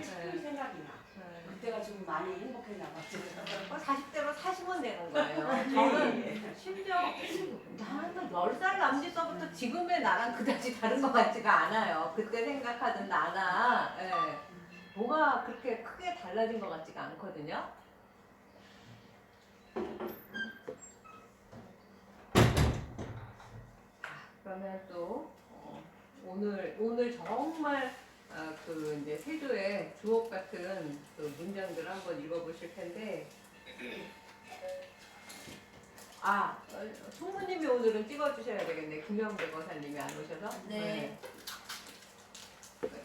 참 생각이 나. 그때가 좀 많이 행복했나 봐. 40대로 사시면 되는 거예요. 저는 심지어 나는 10살 남짓 때부터 지금의 나랑 그다지 다른 것 같지가 않아요. 그때 생각하던 나나 뭐가 그렇게 크게 달라진 것 같지가 않거든요. 그러면 또 오늘 정말 그 이제 세조의 주옥 같은 그 문장들을 한번 읽어보실 텐데, 총무님이 오늘은 찍어주셔야 되겠네. 김영배 거사님이 안 오셔서. 네.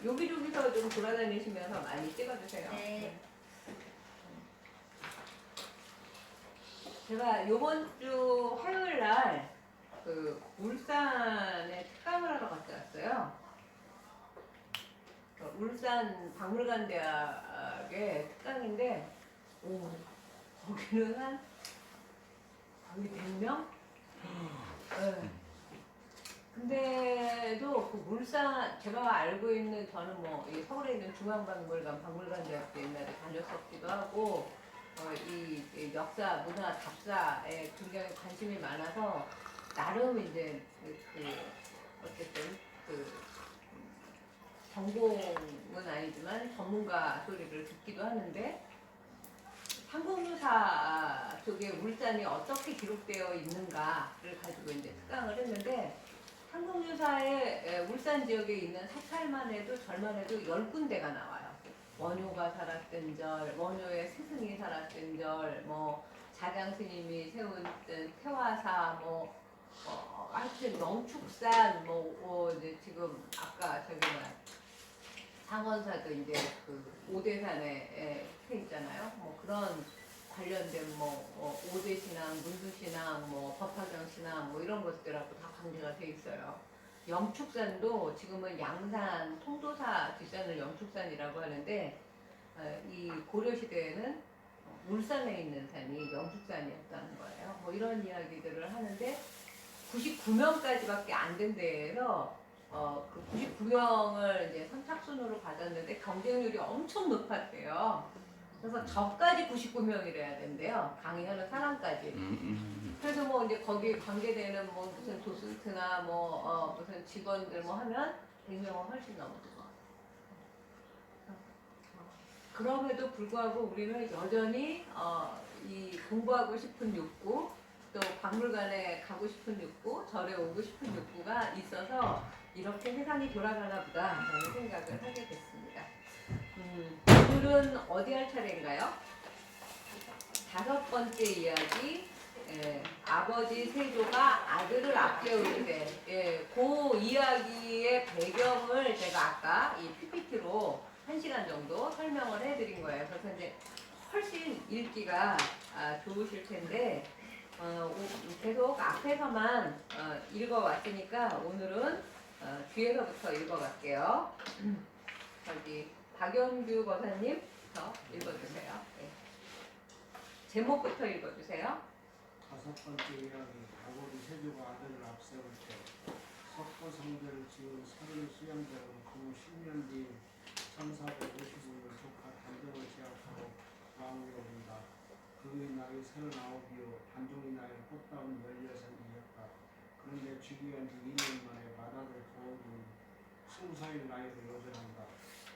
여기저기서 좀 돌아다니시면서 많이 찍어주세요. 네. 제가 요번 주 화요일 날 그 울산에 특강을 하러 갔다 왔어요. 울산 박물관대학의 특강인데, 거기는 한 거의 100명? 네. 근데도 그 울산, 제가 알고 있는, 저는 뭐 이 서울에 있는 중앙박물관, 박물관대학도 옛날에 다녔었기도 하고, 이 역사, 문화, 답사에 굉장히 관심이 많아서 나름 이제 어쨌든 전공은 아니지만 전문가 소리를 듣기도 하는데, 삼국유사 쪽에 울산이 어떻게 기록되어 있는가를 가지고 이제 특강을 했는데, 삼국유사에 울산 지역에 있는 사찰만 해도 절만 해도 10군데가 나와요. 원효가 살았던 절, 원효의 스승이 살았던 절, 뭐 자장 스님이 세운 태화사, 하여튼 영축산, 이제 지금 아까 상원사도 이제 그 오대산에 해 있잖아요. 뭐 그런 관련된 오대신앙, 문수신앙, 법화경신앙 이런 것들하고 다 관계가 돼 있어요. 영축산도 지금은 양산, 통도사 뒷산을 영축산이라고 하는데, 이 고려시대에는 울산에 있는 산이 영축산이었다는 거예요. 뭐 이런 이야기들을 하는데, 99명까지밖에 안 된 데에서 그 99명을 이제 선착순으로 받았는데 경쟁률이 엄청 높았대요. 그래서 저까지 99명이래야 된대요. 강의하는 사람까지. 그래서 뭐 이제 거기 관계되는 뭐 무슨 도슨트나 무슨 직원들 하면 100명은 훨씬 넘었죠. 그럼에도 불구하고 우리는 여전히 이 공부하고 싶은 욕구, 또 박물관에 가고 싶은 욕구, 절에 오고 싶은 욕구가 있어서 이렇게 세상이 돌아가나 보다라는 생각을 하게 됐습니다. 오늘은 어디 할 차례인가요? 5번째 이야기, 아버지 세조가 아들을 앞세울 때, 그 이야기의 배경을 제가 아까 이 PPT로 1시간 정도 설명을 해드린 거예요. 그래서 이제 훨씬 읽기가 좋으실 텐데, 계속 앞에서만 읽어왔으니까 오늘은 뒤에서부터 읽어갈게요. 저기 박영규 거사님 읽어주세요. 네. 제목부터 읽어주세요. 5번째 이야기. 아버지 세조가 아들을 앞세울 때 석고성대를 지은 서른 수양대로 그 10년 뒤 1455년 조카 단종을 제압하고 왕위에 오른다. 그의 나이 39이요 단종의 나이 꽃다운 16이었다. 그런데 즉위한 지 2년 만에 마다를 거둔 20살의 나이로 여전한다.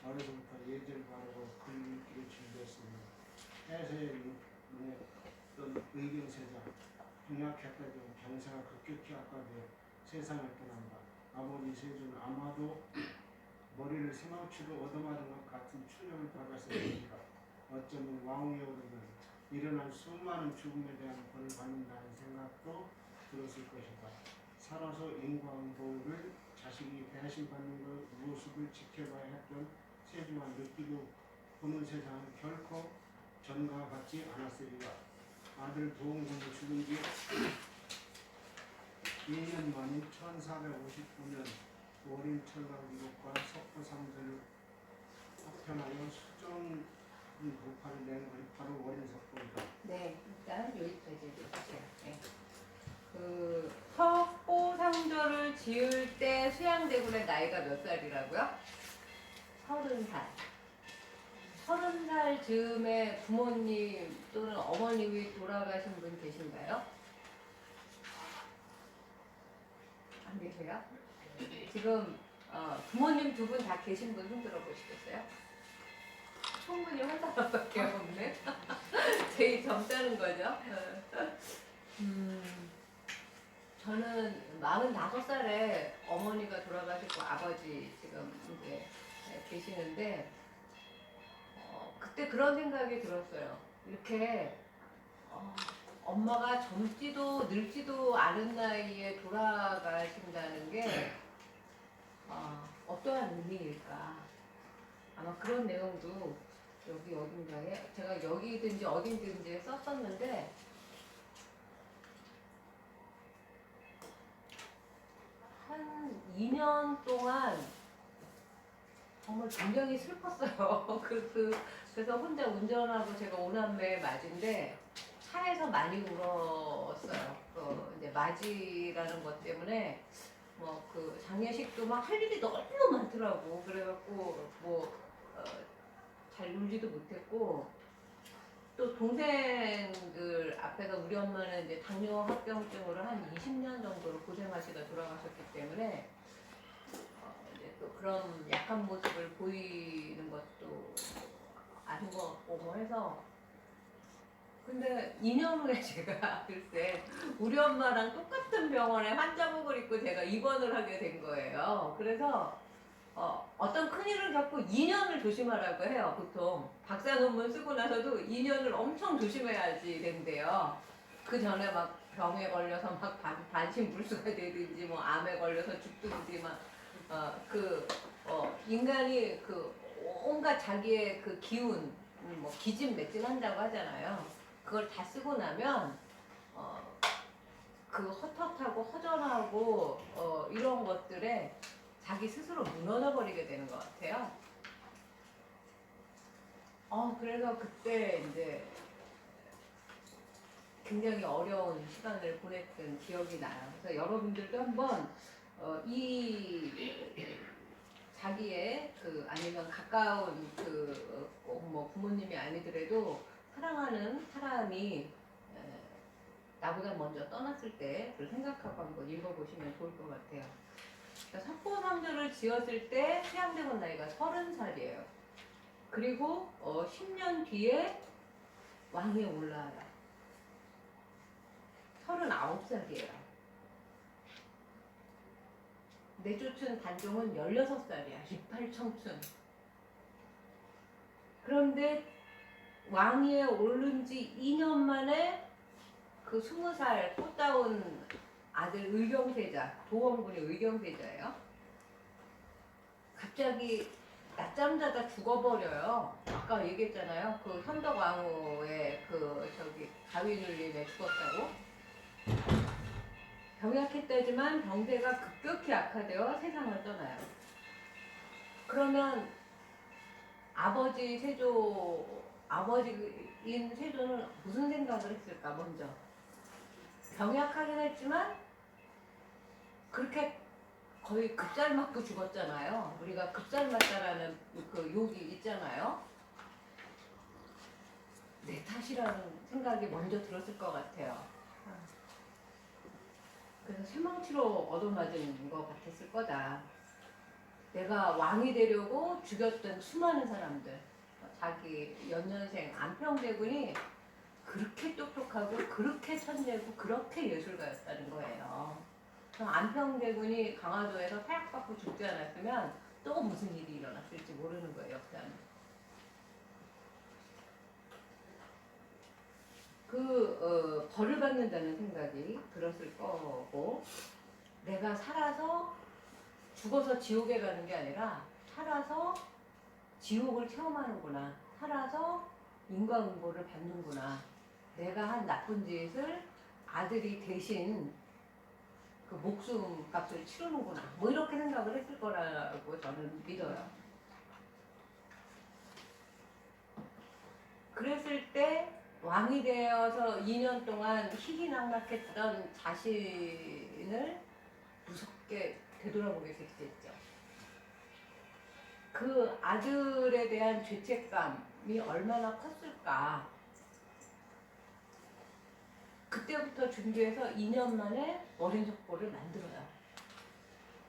어려서부터 예절을 바르고 글 읽기를 즐겼으니 해세의 눈에 떤 의경세자 병약했다던 병세가 급격히 악화되어 세상을 떠난다. 아버지 세조는 아마도 머리를 생각치도 얻어맞은 것 같은 충격을 받았을 것이다. 어쩌면 왕위에 오르면 일어날 수많은 죽음에 대한 벌을 받는다는 생각도 들었을 것이다. 살아서 인과응보를 자식이 배신받는 것 모습을 지켜봐야 했던 세조가 느끼고 보는 세상은 결코 전과 같지 않았으리라. 아들 도홍군이 죽은 뒤 2년 만인 1459년 월인 철강 기록과 석고상대를 합편하여 수정 도파를 낸 것이 바로 월인석고이다. 네, 일단 여기까지 해주세요. 네. 그 석고상조를 지을 때 수양대군의 나이가 몇 살이라고요? 30살. 30살 즈음에 부모님 또는 어머님이 돌아가신 분 계신가요? 안 계세요? 지금 부모님 두 분 다 계신 분 손들어 보시겠어요? 충분히 한 사람밖에 없네. 제일 젊다는 거죠. 저는 45살에 어머니가 돌아가시고 아버지 지금 이제 계시는데 그때 그런 생각이 들었어요. 이렇게 엄마가 젊지도 늙지도 않은 나이에 돌아가신다는 게 어떠한 의미일까. 아마 그런 내용도 여기 어딘가에 제가 여기든지 어딘지 썼었는데 한 2년 동안 정말 굉장히 슬펐어요. 그래서 혼자 운전하고 제가 오남매 맞인데 차에서 많이 울었어요. 이제 맞이라는 것 때문에 뭐 그 장례식도 막 할 일이 너무 많더라고. 그래갖고 잘 놀지도 못했고 또 동생들 앞에서 우리 엄마는 이제 당뇨 합병증으로 한 20년 정도를 고생하시다 돌아가셨기 때문에 이제 또 그런 약한 모습을 보이는 것도 아닌 것 같고 뭐 해서 근데 2년 후에 제가 글쎄 우리 엄마랑 똑같은 병원에 환자복을 입고 제가 입원을 하게 된 거예요. 그래서 어떤 큰일을 겪고 2년을 조심하라고 해요. 보통 박사 논문 쓰고 나서도 2년을 엄청 조심해야지 된대요. 그 전에 막 병에 걸려서 막 반신불수가 되든지 뭐 암에 걸려서 죽든지 막 인간이 그 온갖 자기의 그 기운 뭐 기진맥진한다고 하잖아요. 그걸 다 쓰고 나면 그 헛헛하고 허전하고 이런 것들에 자기 스스로 무너져 버리게 되는 것 같아요. 그래서 그때 이제 굉장히 어려운 시간을 보냈던 기억이 나요. 그래서 여러분들도 한번 이 자기의 아니면 가까운 뭐 부모님이 아니더라도 사랑하는 사람이 나보다 먼저 떠났을 때 그걸 생각하고 한번 읽어보시면 좋을 것 같아요. 그러니까 석고상조를 지었을 때 해양대군 나이가 30살이에요. 그리고 10년 뒤에 왕위에 올라와요. 39살이에요. 내쫓은 단종은 16살이야. 이팔청춘. 그런데 왕위에 오른 지 2년 만에 그 20살 꽃다운 아들 의경세자, 도원군이 의경세자예요. 갑자기 낮잠 자다 죽어버려요. 아까 얘기했잖아요. 그 현덕왕후의 가위눌림에 죽었다고. 병약했다지만 병세가 급격히 악화되어 세상을 떠나요. 그러면 아버지인 세조는 무슨 생각을 했을까 먼저? 병약하긴 했지만 그렇게 거의 급살 맞고 죽었잖아요. 우리가 급살 맞다라는 그 욕이 있잖아요. 내 탓이라는 생각이 먼저 들었을 것 같아요. 그래서 쇠망치로 얻어맞은 것 같았을 거다. 내가 왕이 되려고 죽였던 수많은 사람들, 자기 연년생 안평대군이 그렇게 똑똑하고 그렇게 천재고 그렇게 예술가였다는 거예요. 그럼 안평대군이 강화도에서 사약받고 죽지 않았으면 또 무슨 일이 일어났을지 모르는 거예요, 역사는. 벌을 받는다는 생각이 들었을 거고, 내가 살아서 죽어서 지옥에 가는 게 아니라 살아서 지옥을 체험하는구나, 살아서 인과응보를 받는구나, 내가 한 나쁜 짓을 아들이 대신 그 목숨 값을 치르는구나, 뭐 이렇게 생각을 했을 거라고 저는 믿어요. 그랬을 때 왕이 되어서 2년 동안 희희낙낙했던 자신을 무섭게 되돌아보게 됐겠죠. 그 아들에 대한 죄책감이 얼마나 컸을까. 그때부터 준비해서 2년 만에 월인석보를 만들어요.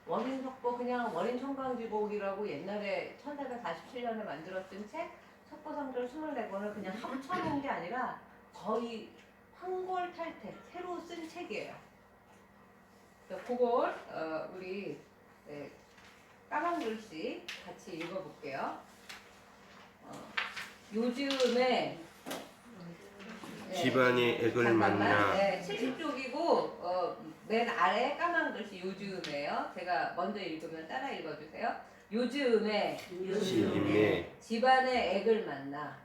월인석보 그냥 월인청강지곡이라고 옛날에 1447년에 만들었던 책 석보상절 24권을 그냥 합쳐놓은 게 아니라 거의 황골탈태 새로 쓴 책이에요. 그걸 우리 까만 글씨 같이 읽어볼게요. 요즘에 집안의 액을 만나. 네, 70쪽이고 맨 아래 까만 글씨 요즘에요. 제가 먼저 읽으면 따라 읽어주세요. 요즘에 집안의 액을 만나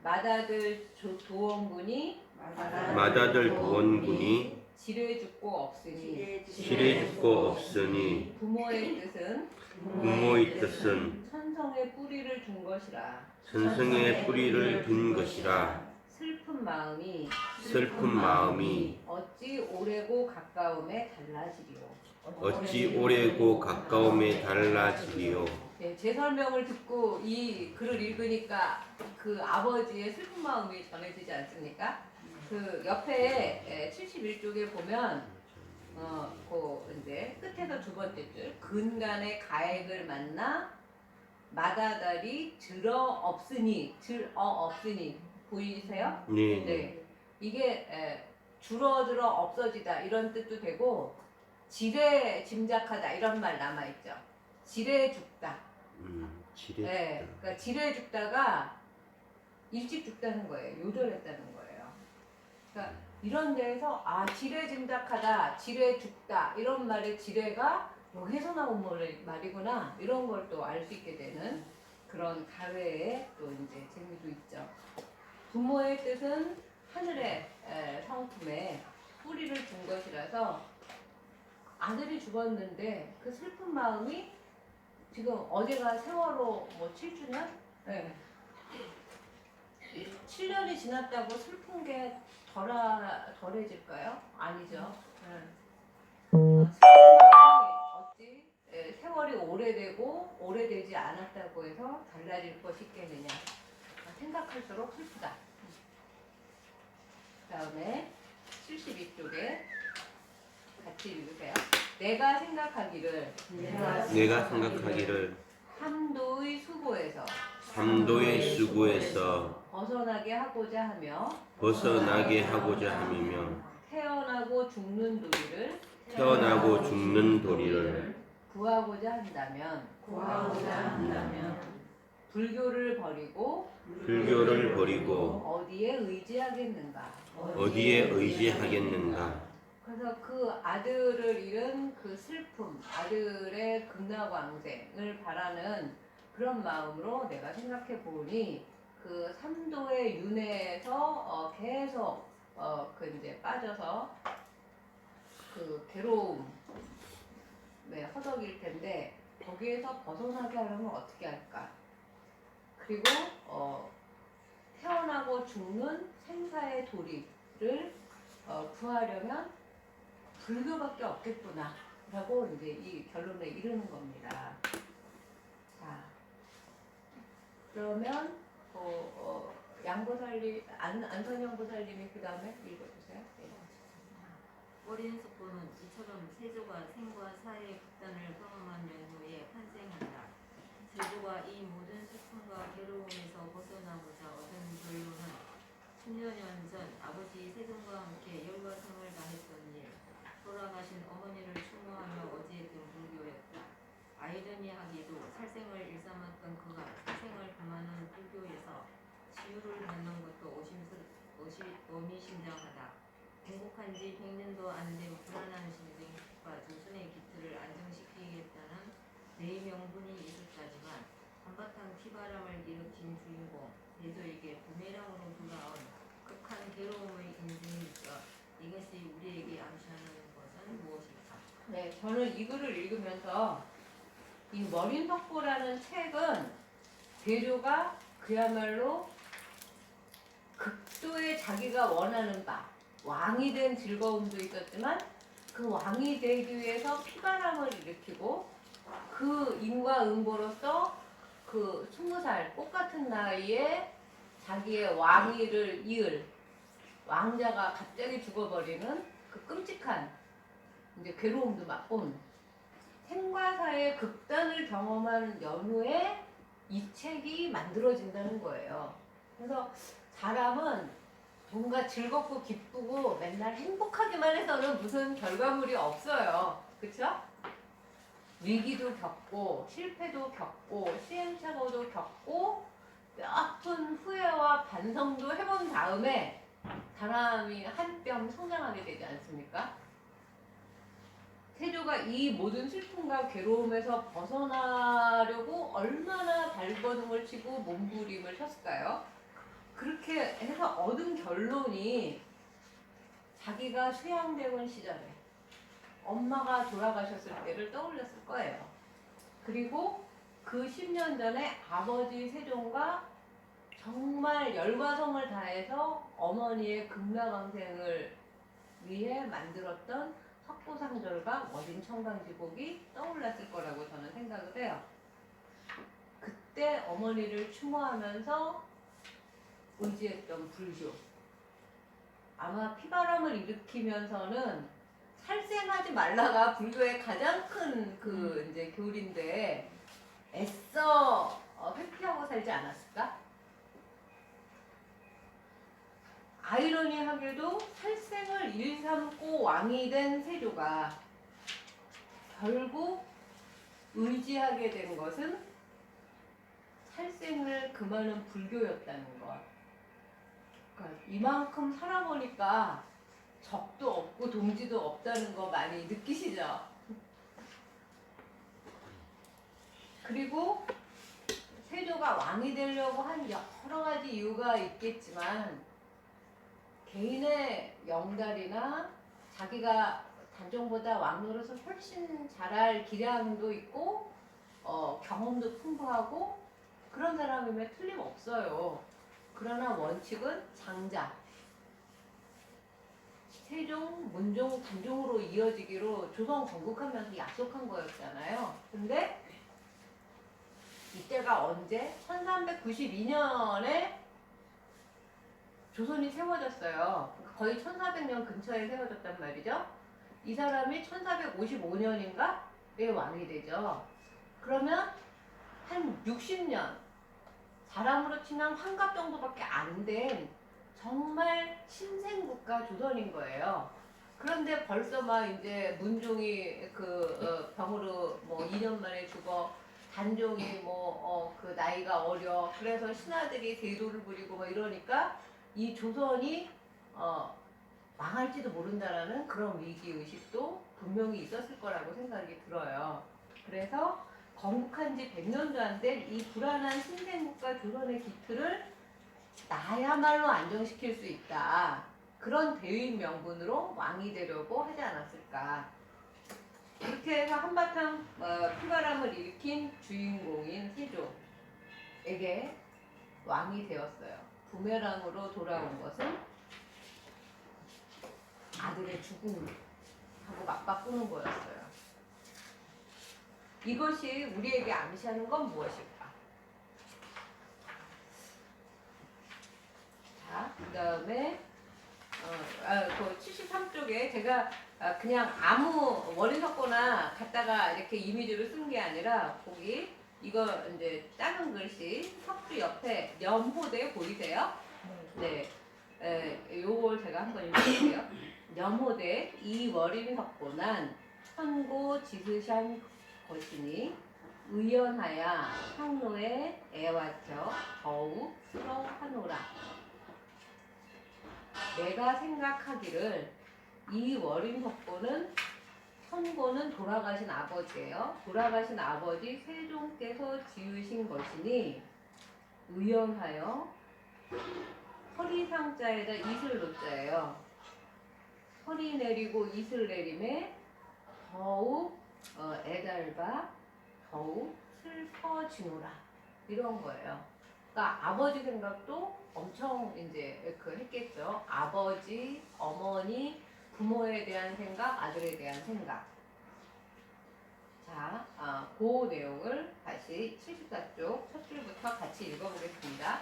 맏아들 도원군이 지뢰 죽고 없으니 부모의 뜻은 천성의 뿌리를 둔 것이라 슬픈 마음이 어찌 오래고 가까움에 달라지리요. 네, 제 설명을 듣고 이 글을 읽으니까 그 아버지의 슬픈 마음이 전해지지 않습니까? 그 옆에 71쪽에 보면 그 이제 끝에서 두 번째 줄 근간의 가액을 만나 맏아들이 없으니 보이세요? 네. 이게 줄어들어 없어지다 이런 뜻도 되고 지레 짐작하다 이런 말 남아있죠. 지레 죽다. 네. 그러니까 지레 죽다가 일찍 죽다는 거예요. 요절했다는 거예요. 그러니까 이런 데에서 지레 짐작하다, 지레 죽다 이런 말의 지레가 여기서 나온 말이구나 이런 걸 또 알 수 있게 되는 그런 가회의 또 이제 재미도 있죠. 부모의 뜻은 하늘의 성품에 뿌리를 둔 것이라서 아들이 죽었는데 그 슬픈 마음이 지금 어제가 세월호 7주년? 네. 7년이 지났다고 슬픈 게 덜해질까요? 아니죠. 슬픈 마음이 어찌 세월이 오래되지 않았다고 해서 달라질 것이 있겠느냐. 생각할수록 슬프다. 그 다음에 72쪽에 같이 읽으세요. 내가 생각하기를 삼도의 수고에서 벗어나게 하고자 하며 태어나고 죽는 도리를 구하고자 한다면 불교를 버리고 어디에 의지하겠는가? 그래서 그 아들을 잃은 그 슬픔, 아들의 극락왕생을 바라는 그런 마음으로 내가 생각해 보니 그 삼도의 윤회에서 계속 그 이제 빠져서 그 괴로움에 허덕일 텐데 거기에서 벗어나게 하려면 어떻게 할까? 그리고 태어나고 죽는 생사의 도리를 구하려면 불교밖에 없겠구나 라고 이제 이 결론에 이르는 겁니다. 자, 그러면 양보살님 안선영 보살님이 그 다음에 읽어주세요. 월인석보는 이처럼 세조가 생과 사의 극단을 경험한 연후에 탄생한다. 세조가 이 모든 슬픔과 괴로움에서 벗어나고자 얻은 결론은 10여 년 전 아버지 세종과 함께 열과 성을 다했던 일, 돌아가신 어머니를 추모하며 어지했던 불교였다. 아이러니하게도 살생을 일삼았던 그가 사생을 금하는 불교에서 치유를 받는 것도 의미심장하다. 행복한 지 100년도 안 된 불안한 심정과 조선의 기틀을 안정시키겠다는 대명분이 있었다지만 한바탕 피바람을 일으킨 주인공 세조에게 부메랑으로 돌아온 극한 괴로움의 인생이 있어 이것이 우리에게 암시하는 것은 무엇일까? 네, 저는 이 글을 읽으면서 이 월인석보라는 책은 대조가 그야말로 극도의 자기가 원하는 바 왕이 된 즐거움도 있었지만 그 왕이 되기 위해서 피바람을 일으키고 그 인과응보로서 그 20살 꽃 같은 나이에 자기의 왕위를 이을 왕자가 갑자기 죽어버리는 그 끔찍한 이제 괴로움도 맛본 생과사의 극단을 경험한 연후에 이 책이 만들어진다는 거예요. 그래서 사람은 뭔가 즐겁고 기쁘고 맨날 행복하기만 해서는 무슨 결과물이 없어요. 그쵸? 위기도 겪고 실패도 겪고 시행착오도 겪고 몇 분 후회와 반성도 해본 다음에 사람이 한 뼘 성장하게 되지 않습니까? 태조가 이 모든 슬픔과 괴로움에서 벗어나려고 얼마나 발버둥을 치고 몸부림을 쳤을까요? 그렇게 해서 얻은 결론이 자기가 수양대원 시절에 엄마가 돌아가셨을 때를 떠올렸을 거예요. 그리고 그 10년 전에 아버지 세종과 정말 열과 성을 다해서 어머니의 극락왕생을 위해 만들었던 석고상절과 원인청강지곡이 떠올랐을 거라고 저는 생각을 해요. 그때 어머니를 추모하면서 의지했던 불교. 아마 피바람을 일으키면서는 살생하지 말라가 불교의 가장 큰 그 이제 교리인데 애써 회피하고 살지 않았을까? 아이러니하게도 살생을 일삼고 왕이 된 세조가 결국 의지하게 된 것은 살생을 금하는 불교였다는 것. 그러니까 이만큼 살아보니까 적도 없고 동지도 없다는 거 많이 느끼시죠? 그리고 세조가 왕이 되려고 한 여러 가지 이유가 있겠지만 개인의 영달이나 자기가 단종보다 왕노릇을 훨씬 잘할 기량도 있고 경험도 풍부하고 그런 사람이면 틀림없어요. 그러나 원칙은 장자. 세종, 문종, 단종으로 이어지기로 조선 건국하면서 약속한 거였잖아요. 근데 이때가 언제? 1392년에 조선이 세워졌어요. 거의 1400년 근처에 세워졌단 말이죠. 이 사람이 1455년인가에 왕이 되죠. 그러면 한 60년, 사람으로 치면 환갑 정도밖에 안 된 정말 신생국가 조선인 거예요. 그런데 벌써 막 이제 문종이 병으로 뭐 2년 만에 죽어, 단종이 그 나이가 어려, 그래서 신하들이 대도를 부리고 뭐 이러니까 이 조선이 망할지도 모른다라는 그런 위기의식도 분명히 있었을 거라고 생각이 들어요. 그래서 건국한 지 100년도 안 된 이 불안한 신생국가 조선의 기틀을 나야말로 안정시킬 수 있다. 그런 대의인 명분으로 왕이 되려고 하지 않았을까. 이렇게 해서 한바탕 피바람을 일으킨 주인공인 세조에게 왕이 되었어요. 부메랑으로 돌아온 것은 아들의 죽음하고 맞바꾸는 거였어요. 이것이 우리에게 암시하는 건 무엇일까? 자, 그 다음에 그 73쪽에 제가 그냥 아무 원인석거나 갖다가 이렇게 이미지를 쓴 게 아니라 거기 이거 이제 작은 글씨 석주 옆에 염호대 보이세요? 네. 요걸 제가 한번 읽어볼게요. 염호대 이월인석고난 천고 지으산 것이니 의연하야 향로에 애와쳐 더욱 스러하노라. 내가 생각하기를 이 월인석고는 천고는 돌아가신 아버지예요. 돌아가신 아버지 세종께서 지으신 것이니 의연하여 허리상자에다 이슬 노자예요. 허리 내리고 이슬 내림에 더욱 애달바 더욱 슬퍼지노라 이런 거예요. 그러니까 아버지 생각도 엄청 이제 했겠죠. 아버지, 어머니, 부모에 대한 생각, 아들에 대한 생각. 자, 그 내용을 다시 74쪽 첫 줄부터 같이 읽어보겠습니다.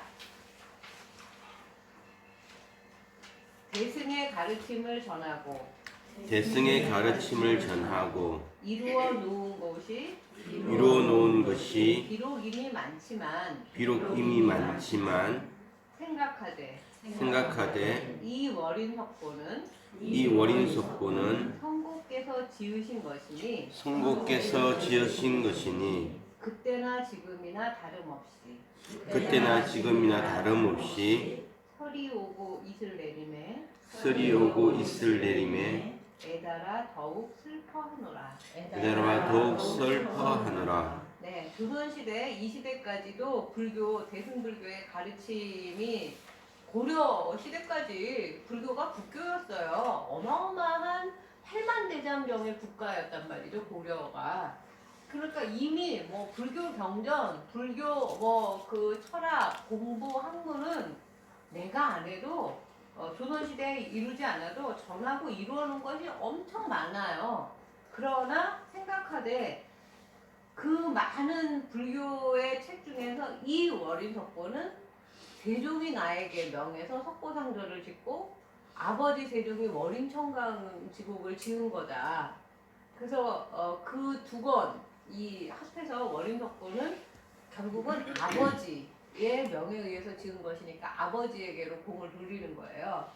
대승의 가르침을 전하고 대승의 가르침을 전하고 이루어 놓은 것이 이루어 놓은 것이 비록 이미 많지만 생각하되 이 월인 석고는 이 월인 속고는 성부께서 지으신 것이니 성부께서 지으신 것이니 그때나 지금이나 다름없이 설이 오고 이슬 내림에 애달아 더욱 슬퍼하노라. 네, 조선시대 이 시대까지도 대승불교의 가르침이 고려 시대까지 불교가 국교였어요. 어마어마한 팔만대장경의 국가였단 말이죠, 고려가. 그러니까 이미 뭐 불교 경전, 불교 뭐 그 철학, 공부, 학문은 내가 안 해도 조선시대에 이루지 않아도 전하고 이루어놓은 것이 엄청 많아요. 그러나 생각하되 그 많은 불교의 책 중에서 이 월인석고는 세종이 나에게 명해서 석고상절을 짓고 아버지 세종이 월인청강지곡을 지은 거다. 그래서 그 두 권, 이 합해서 월인석고는 결국은 아버지의 명에 의해서 지은 것이니까 아버지에게로 공을 돌리는 거예요.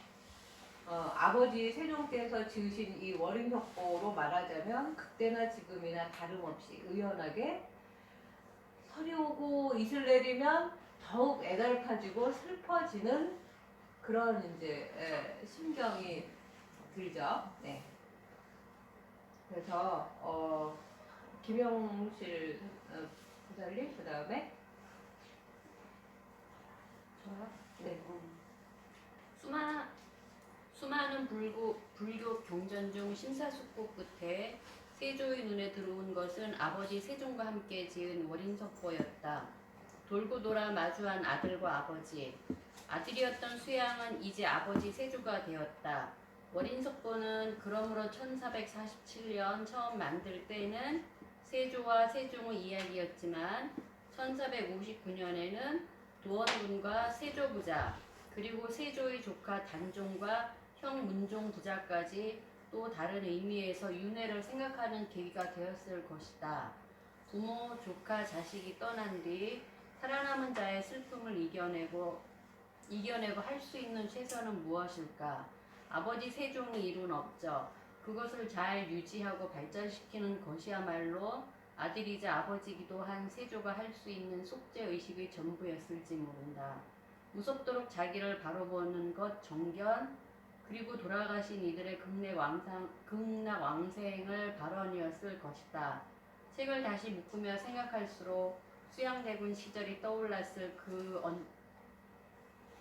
아버지 세종께서 지으신 이 월인석고로 말하자면 그때나 지금이나 다름없이 의연하게 설이 오고 이슬 내리면 더욱 애달파지고 슬퍼지는 그런 이제 심경이 들죠. 네. 그래서 김영실 부장님 그 다음에 네. 수많은 불교 경전 중 심사숙고 끝에 세조의 눈에 들어온 것은 아버지 세종과 함께 지은 월인석고였다. 돌고 돌아 마주한 아들과 아버지. 아들이었던 수양은 이제 아버지 세조가 되었다. 월인석고는 그러므로 1447년 처음 만들 때는 세조와 세종의 이야기였지만 1459년에는 도원군과 세조부자 그리고 세조의 조카 단종과 형 문종 부자까지 또 다른 의미에서 윤회를 생각하는 계기가 되었을 것이다. 부모, 조카, 자식이 떠난 뒤 살아남은 자의 슬픔을 이겨내고 할 수 있는 최선은 무엇일까? 아버지 세종이 이룬 업적, 그것을 잘 유지하고 발전시키는 것이야말로 아들이자 아버지기도 한 세조가 할 수 있는 속죄의식의 전부였을지 모른다. 무섭도록 자기를 바로 보는 것 정견, 그리고 돌아가신 이들의 극락왕생을 발언이었을 것이다. 책을 다시 묶으며 생각할수록 수양대군 시절이 떠올랐을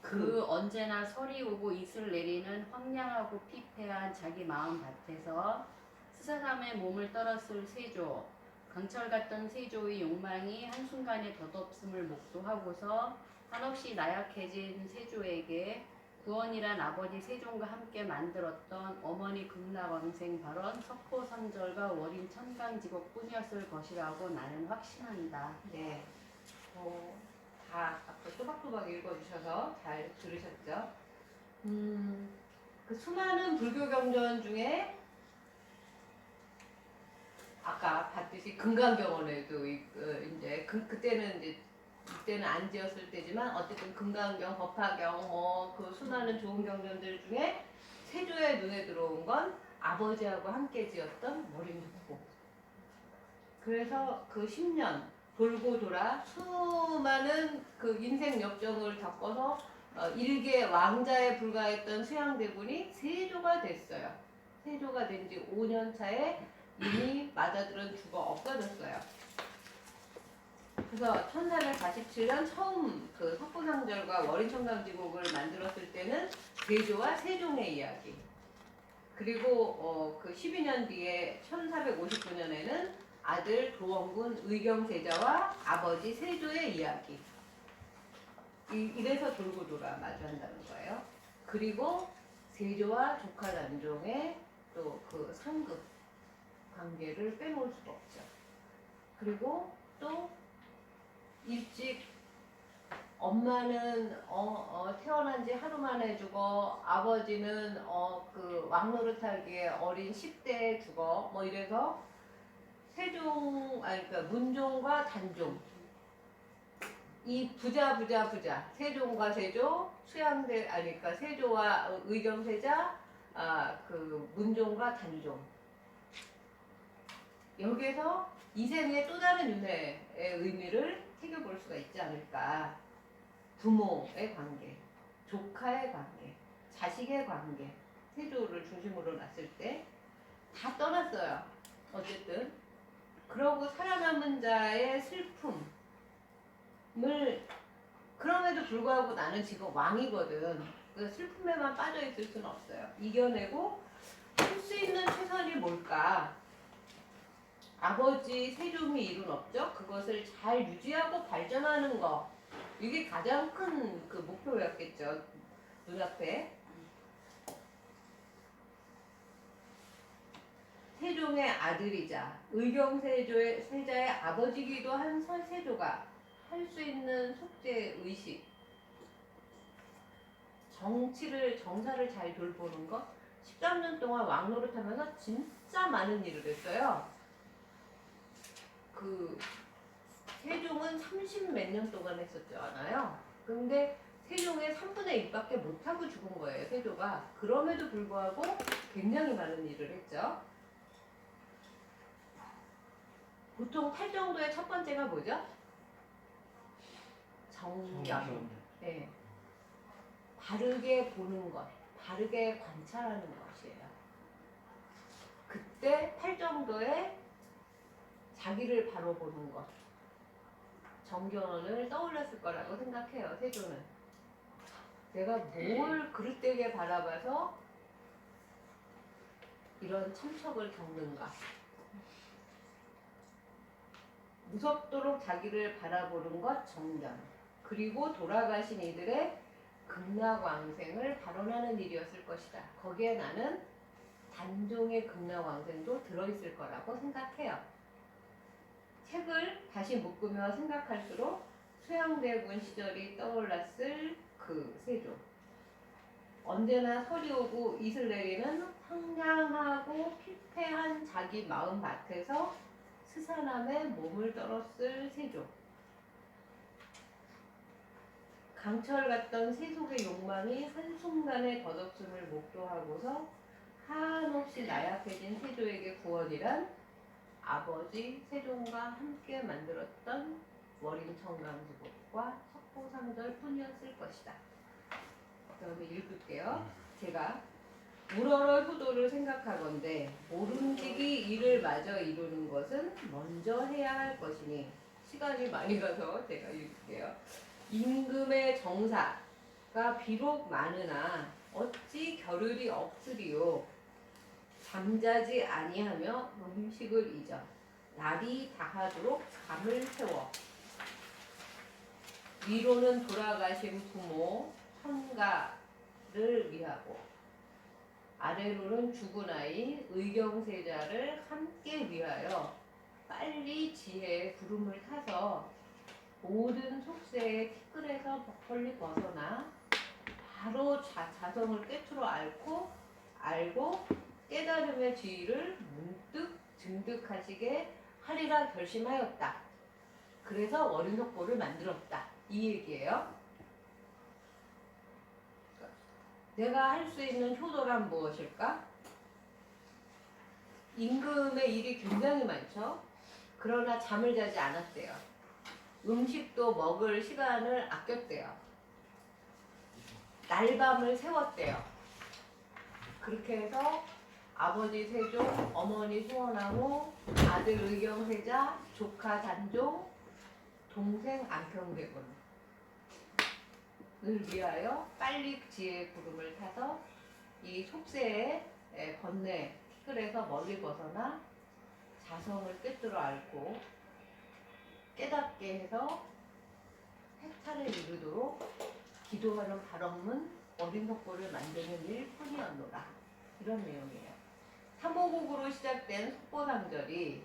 그 언제나 설이 오고 이슬 내리는 황량하고 피폐한 자기 마음 밭에서 스사삼의 몸을 떨었을 세조, 강철 같던 세조의 욕망이 한순간에 덧없음을 목도하고서 한없이 나약해진 세조에게 구원이란 아버지 세종과 함께 만들었던 어머니 극락왕생 발언, 석고상절과 월인 천강지곡 뿐이었을 것이라고 나는 확신한다. 네. 다 아까 또박또박 읽어주셔서 잘 들으셨죠? 그 수많은 불교 경전 중에 아까 봤듯이 금강경원에도 이제 그때는 안 지었을 때지만 어쨌든 금강경, 법화경 그 수많은 좋은 경전들 중에 세조의 눈에 들어온 건 아버지하고 함께 지었던 월인석고. 그래서 그 10년 돌고 돌아 수많은 그 인생 역정을 겪어서 일개 왕자에 불과했던 수양대군이 세조가 됐어요. 세조가 된 지 5년 차에 이미 맏아들은 죽어 없어졌어요. 그래서 1447년 처음 그 석고상절과 월인청강지곡을 만들었을 때는 세조와 세종의 이야기. 그리고 그 12년 뒤에 1459년에는 아들 도원군 의경세자와 아버지 세조의 이야기. 이래서 돌고 돌아 마주한다는 거예요. 그리고 세조와 조카 단종의 또 그 상급 관계를 빼놓을 수가 없죠. 그리고 또 일찍 엄마는 태어난 지 하루 만에 죽어, 아버지는 그 왕노릇하기에 어린 10대에 죽어, 뭐 이래서 그러니까 문종과 단종, 이 부자 세종과 세조, 그러니까 세조와 의경세자, 그 문종과 단종. 여기에서 이생의 또 다른 윤회의 의미를 새겨볼 수가 있지 않을까. 부모의 관계, 조카의 관계, 자식의 관계, 세조를 중심으로 놨을 때 다 떠났어요. 어쨌든 그러고 살아남은 자의 슬픔을, 그럼에도 불구하고 나는 지금 왕이거든. 그 슬픔에만 빠져 있을 수는 없어요. 이겨내고 할 수 있는 최선이 뭘까? 아버지 세종이 이룬 업적, 그것을 잘 유지하고 발전하는 거, 이게 가장 큰 그 목표였겠죠. 눈앞에. 세종의 아들이자 의경세조의 세자의 아버지기도 한 세조가 할 수 있는 속죄 의식, 정사를 잘 돌보는 것. 13년 동안 왕노릇하면서 진짜 많은 일을 했어요. 그 세종은 30몇 년 동안 했었잖아요. 근데 세종의 3분의 1밖에 못하고 죽은 거예요, 세조가. 그럼에도 불구하고 굉장히 많은 일을 했죠. 보통 탈정도의 첫 번째가 뭐죠? 정견. 네. 바르게 보는 것, 바르게 관찰하는 것이에요. 그때 탈정도에 자기를 바로 보는 것, 정견을 떠올렸을 거라고 생각해요, 세조는. 내가 뭘 그릇되게 바라봐서 이런 참척을 겪는가. 무섭도록 자기를 바라보는 것, 정견. 그리고 돌아가신 이들의 극락왕생을 발언하는 일이었을 것이다. 거기에 나는 단종의 극락왕생도 들어있을 거라고 생각해요. 책을 다시 묶으며 생각할수록 수양대군 시절이 떠올랐을 그 세조. 언제나 설이 오고 이슬 내리는 황량하고 피폐한 자기 마음밭에서 스산함에 몸을 떨었을 세조. 강철 같던 세속의 욕망이 한순간에 덧없음을 목도하고서 한없이 나약해진 세조에게 구원이란 아버지 세종과 함께 만들었던 월인청강지곡과 석고상절 뿐이었을 것이다. 그다음에 읽을게요. 제가 우러러 효도를 생각하건대 모름지기 일을 마저 이루는 것은 먼저 해야 할 것이니, 시간이 많이 가서 제가 읽을게요. 임금의 정사가 비록 많으나 어찌 겨를이 없으리요. 잠자지 아니하며 음식을 잊어 날이 다하도록 잠을 채워 위로는 돌아가신 부모 헌가를 위하고 아래로는 죽은 아이 의경세자를 함께 위하여 빨리 지혜의 구름을 타서 모든 속세의 티끌에서 멀리 벗어나 바로 자성을 꿰뚫어 알고 깨달음의 지위를 문득 증득하시게 하리라 결심하였다. 그래서 월인석고를 만들었다. 이 얘기예요. 내가 할 수 있는 효도란 무엇일까? 임금의 일이 굉장히 많죠. 그러나 잠을 자지 않았대요. 음식도 먹을 시간을 아꼈대요. 날밤을 세웠대요. 그렇게 해서 아버지 세종, 어머니 수원왕후, 아들 의경세자, 조카 단종, 동생 안평대군을 위하여 빨리 지혜의 구름을 타서 이 속세의 번뇌 티끌에서 멀리 벗어나 자성을 꿰뚫어 앓고 깨닫게 해서 해탈을 이루도록 기도하는 발언문 어린석고를 만드는 일 뿐이었노라. 이런 내용이에요. 3호곡으로 시작된 속보상절이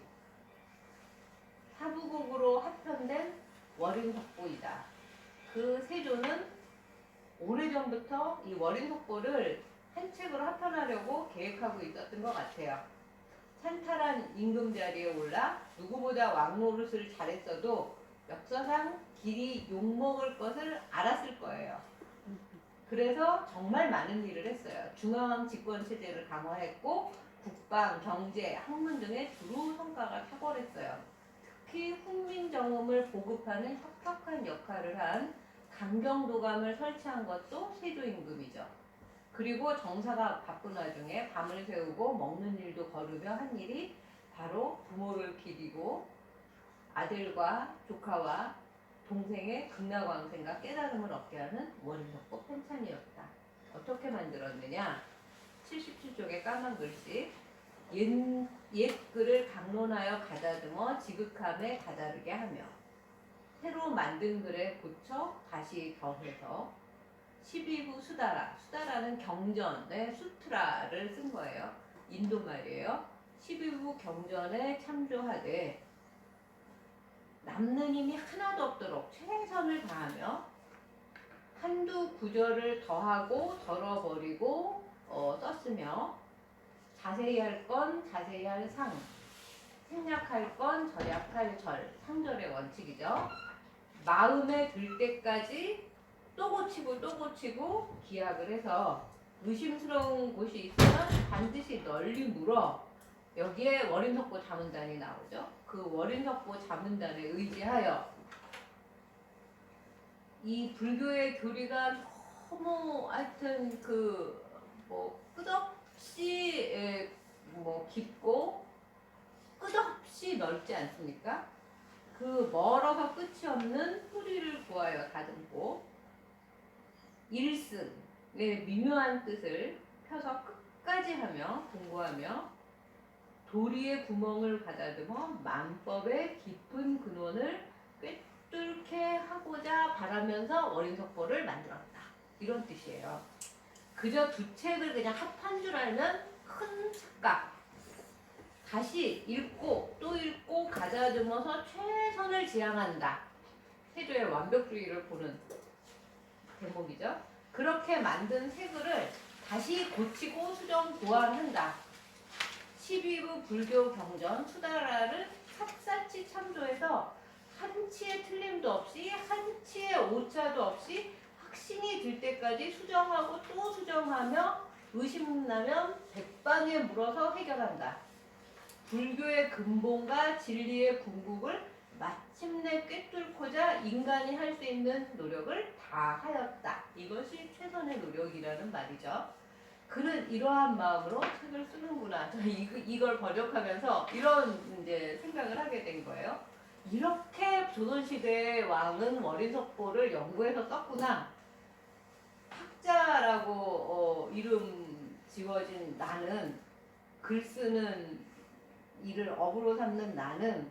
사부곡으로 합편된 월인석보이다. 그 세조는 오래전부터 이 월인석보를 한 책으로 합편하려고 계획하고 있었던 것 같아요. 찬탈한 임금 자리에 올라 누구보다 왕노릇을 잘했어도 역사상 길이 욕먹을 것을 알았을 거예요. 그래서 정말 많은 일을 했어요. 중앙 집권 체제를 강화했고 국방, 경제, 학문 등에 두루 성과가 탁월했어요. 특히 훈민정음을 보급하는 혁혁한 역할을 한 강경도감을 설치한 것도 세조 임금이죠. 그리고 정사가 바쁜 와중에 밤을 새우고 먹는 일도 거르며 한 일이 바로 부모를 기리고 아들과 조카와 동생의 극락왕생과 깨달음을 얻게 하는 월인석보 편찬이었다. 어떻게 만들었느냐? 77쪽의 까만 글씨 옛 글을 강론하여 가다듬어 지극함에 다다르게 하며 새로 만든 글에 고쳐 다시 더해서 12부 수다라는 경전의 수트라를 쓴 거예요. 인도 말이에요. 12부 경전에 참조하되 남는 힘이 하나도 없도록 최선을 다하며 한두 구절을 더하고 덜어버리고 썼으며 자세히 할 건 자세히 할 상, 생략할 건 절약할 절, 상절의 원칙이죠. 마음에 들 때까지 또 고치고 기약을 해서 의심스러운 곳이 있으면 반드시 널리 물어 여기에 월인석보 자문단이 나오죠. 그 월인석보 자문단에 의지하여 이 불교의 교리가 너무 하여튼 끝없이 깊고 끝없이 넓지 않습니까? 그 멀어서 끝이 없는 뿌리를 구하여 다듬고 일승의 미묘한 뜻을 펴서 끝까지 하며 공부하며 도리의 구멍을 가다듬어 만법의 깊은 근원을 꿰뚫게 하고자 바라면서 월인석보를 만들었다. 이런 뜻이에요. 그저 두 책을 그냥 합한 줄 알면 큰 착각. 다시 읽고 또 읽고 가다듬어서 최선을 지향한다. 세조의 완벽주의를 보는 대목이죠. 그렇게 만든 새 글을 다시 고치고 수정 보완한다. 12부 불교 경전 수다라를 샅샅이 참조해서 한치의 틀림도 없이 한치의 오차도 없이 확신이 들 때까지 수정하고 또 수정하며 의심나면 백방에 물어서 해결한다. 불교의 근본과 진리의 궁극을 마침내 꿰뚫고자 인간이 할 수 있는 노력을 다하였다. 이것이 최선의 노력이라는 말이죠. 그는 이러한 마음으로 책을 쓰는구나. 저 이걸 번역하면서 이런 이제 생각을 하게 된 거예요. 이렇게 조선시대의 왕은 월인석보를 연구해서 썼구나. 학자라고 이름 지워진 나는, 글 쓰는 일을 업으로 삼는 나는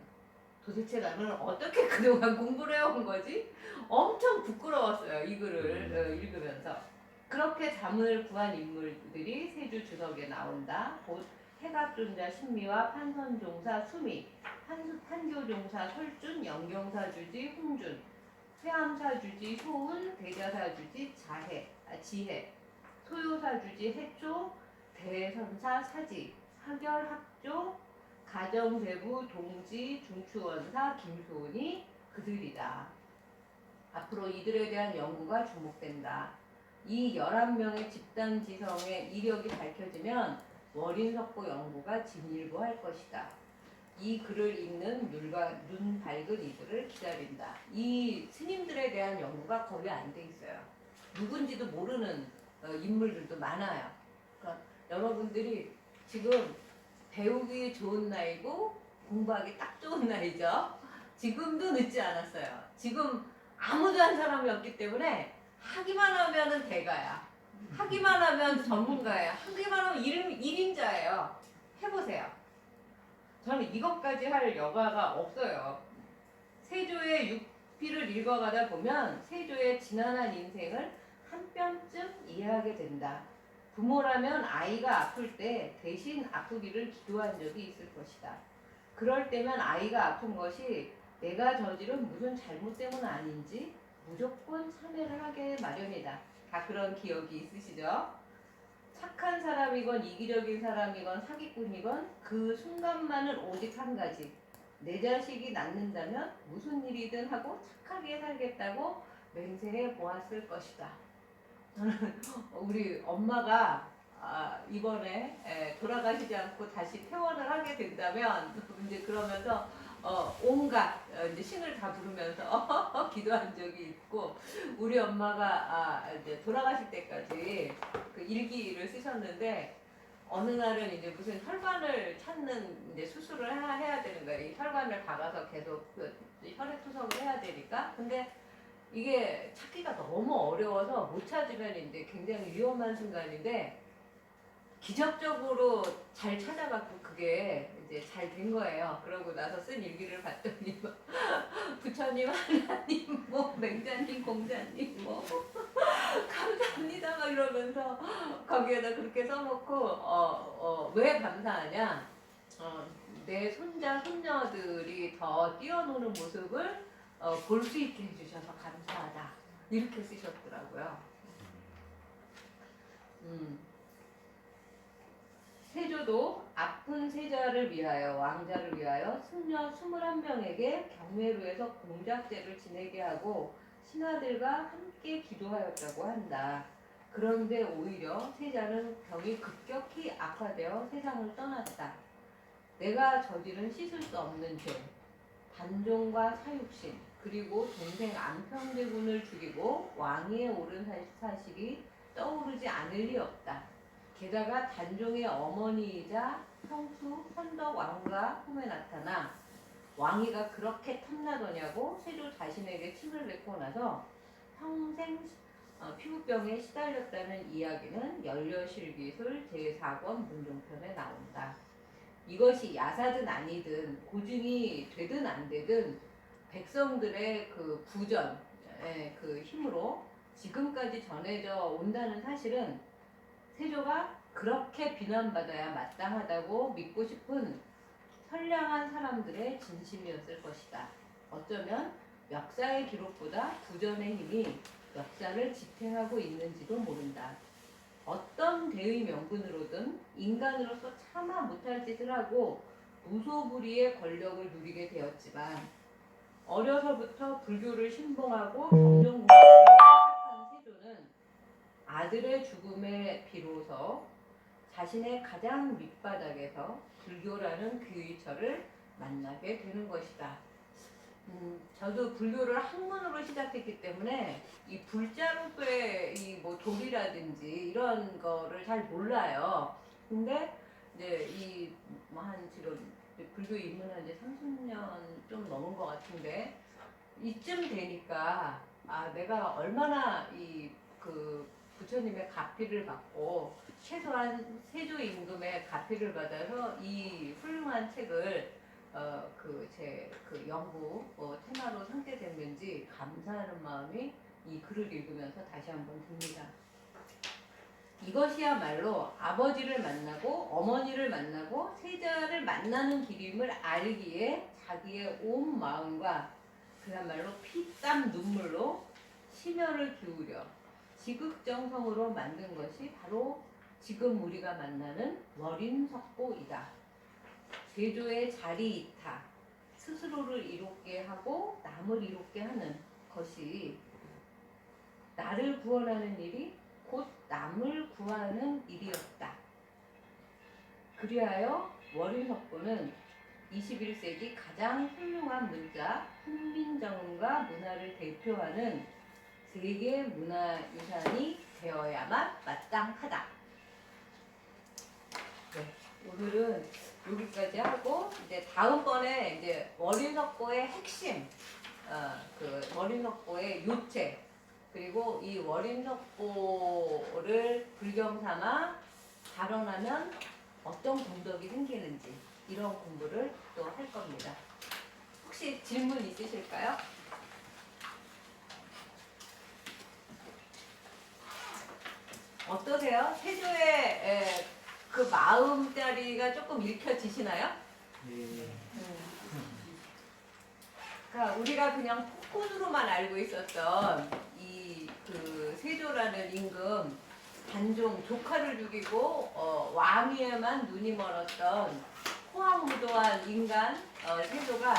도대체 나는 어떻게 그동안 공부를 해온 거지? 엄청 부끄러웠어요. 이 글을 읽으면서. 그렇게 자문을 구한 인물들이 세주 주석에 나온다. 곧 해갑존자 신미와 판선종사 수미, 판교종사 설준, 영경사주지 홍준, 회암사주지 효은, 대자사주지 지혜, 소요사주지 해초, 대선사 사지, 하결학조, 가정대부 동지, 중추원사 김소은이 그들이다. 앞으로 이들에 대한 연구가 주목된다. 이 11명의 집단지성의 이력이 밝혀지면 월인석보 연구가 진일보할 것이다. 이 글을 읽는 눈 밝은 이들을 기다린다. 이 스님들에 대한 연구가 거의 안 돼 있어요. 누군지도 모르는 인물들도 많아요. 그러니까 여러분들이 지금 배우기 좋은 나이고 공부하기 딱 좋은 나이죠. 지금도 늦지 않았어요. 지금 아무도 한 사람이 없기 때문에 하기만 하면은 대가야. 하기만 하면 전문가야. 하기만 하면 일인자예요. 해보세요. 저는 이것까지 할 여가가 없어요. 세조의 육필을 읽어가다 보면 세조의 지난한 인생을 한 뼘쯤 이해하게 된다. 부모라면 아이가 아플 때 대신 아프기를 기도한 적이 있을 것이다. 그럴 때면 아이가 아픈 것이 내가 저지른 무슨 잘못 때문 아닌지 무조건 참회를 하게 마련이다. 다 그런 기억이 있으시죠? 착한 사람이건 이기적인 사람이건 사기꾼이건 그 순간만은 오직 한 가지. 내 자식이 낳는다면 무슨 일이든 하고 착하게 살겠다고 맹세해 보았을 것이다. 저는 우리 엄마가 이번에 돌아가시지 않고 다시 퇴원을 하게 된다면 이제 그러면서 온갖 이제 신을 다 부르면서 기도한 적이 있고, 우리 엄마가 이제 돌아가실 때까지 그 일기를 쓰셨는데, 어느 날은 이제 무슨 혈관을 찾는 이제 수술을 해야 되는 거예요. 이 혈관을 박아서 계속 그 혈액 투석을 해야 되니까. 근데 이게 찾기가 너무 어려워서 못 찾으면 이제 굉장히 위험한 순간인데, 기적적으로 잘 찾아갖고 그게 이제 잘 된 거예요. 그러고 나서 쓴 일기를 봤더니 부처님, 하나님, 뭐 맹자님, 공자님, 뭐 감사합니다 막 이러면서 거기에다 그렇게 써놓고 왜 감사하냐? 내 손자 손녀들이 더 뛰어노는 모습을 볼 수 있게 해주셔서 감사하다, 이렇게 쓰셨더라고요. 세조도 아픈 세자를 위하여, 왕자를 위하여 승려 21명에게 경매로에서 공작제를 지내게 하고 신하들과 함께 기도하였다고 한다. 그런데 오히려 세자는 병이 급격히 악화되어 세상을 떠났다. 내가 저지른 씻을 수 없는 죄, 단종과 사육신, 그리고 동생 안평대군을 죽이고 왕위에 오른 사실이 떠오르지 않을 리 없다. 게다가 단종의 어머니이자 형수 현덕왕과 꿈에 나타나 왕위가 그렇게 탐나더냐고 세조 자신에게 침을 뱉고 나서 평생 피부병에 시달렸다는 이야기는 연려실기술 제4권 문종편에 나온다. 이것이 야사든 아니든 고증이 되든 안 되든 백성들의 그 부전의 그 힘으로 지금까지 전해져 온다는 사실은 세조가 그렇게 비난받아야 마땅하다고 믿고 싶은 선량한 사람들의 진심이었을 것이다. 어쩌면 역사의 기록보다 부전의 힘이 역사를 지탱하고 있는지도 모른다. 어떤 대의 명분으로든 인간으로서 차마 못할 짓을 하고 무소불위의 권력을 누리게 되었지만, 어려서부터 불교를 신봉하고 정정공부를 시작한 세조는 아들의 죽음에 비로소 자신의 가장 밑바닥에서 불교라는 귀의처를 만나게 되는 것이다. 저도 불교를 학문으로 시작했기 때문에 이 불자로서의 이 뭐 도리라든지 이런 거를 잘 몰라요. 근데 이제 이 뭐 한 지금 불교 입문한 지 30년 좀 넘은 것 같은데, 이쯤 되니까 내가 얼마나 이 그 부처님의 가피를 받고 최소한 세조 임금의 가피를 받아서 이 훌륭한 책을 제 연구 테마로 삼게 됐는지 감사하는 마음이 이 글을 읽으면서 다시 한번 듭니다. 이것이야말로 아버지를 만나고 어머니를 만나고 세자를 만나는 길임을 알기에 자기의 온 마음과 그야말로 피땀 눈물로 심혈을 기울여 지극정성으로 만든 것이 바로 지금 우리가 만나는 월인석고이다. 세조의 자리이타, 스스로를 이롭게 하고 남을 이롭게 하는 것이, 나를 구원하는 일이 곧 남을 구하는 일이었다. 그리하여 월인석고는 21세기 가장 훌륭한 문자, 훈민정음과 문화를 대표하는 세계 문화유산이 되어야만 마땅하다. 네, 오늘은 여기까지 하고 이제 다음번에 이제 월인석고의 핵심, 그 월인석고의 요체, 그리고 이 월인석고를 불경삼아 발언하면 어떤 공덕이 생기는지, 이런 공부를 또 할 겁니다. 혹시 질문 있으실까요? 어떠세요? 세조의 그 마음자리가 조금 읽혀지시나요? 예. 자, 우리가 그냥 폭군으로만 알고 있었던 이 그 세조라는 임금 단종 조카를 죽이고 왕위에만 눈이 멀었던 호황무도한 인간 세조가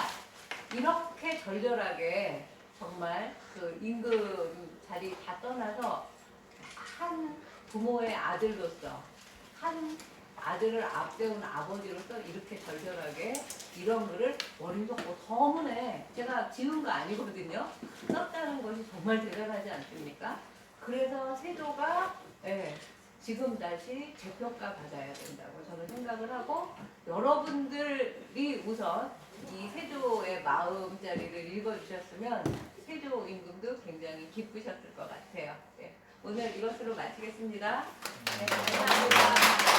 이렇게 절절하게 정말 그 임금 자리 다 떠나서 한 부모의 아들로서 한 아들을 앞세운 아버지로서 이렇게 절절하게 이런 글을 원인속보 서문에 제가 지은 거 아니거든요. 썼다는 것이 정말 대단하지 않습니까? 그래서 세조가 지금 다시 재평가 받아야 된다고 저는 생각을 하고 여러분들이 우선 이 세조의 마음자리를 읽어주셨으면 세조 임금도 굉장히 기쁘셨을 것 같아요. 오늘 이것으로 마치겠습니다. 감사합니다.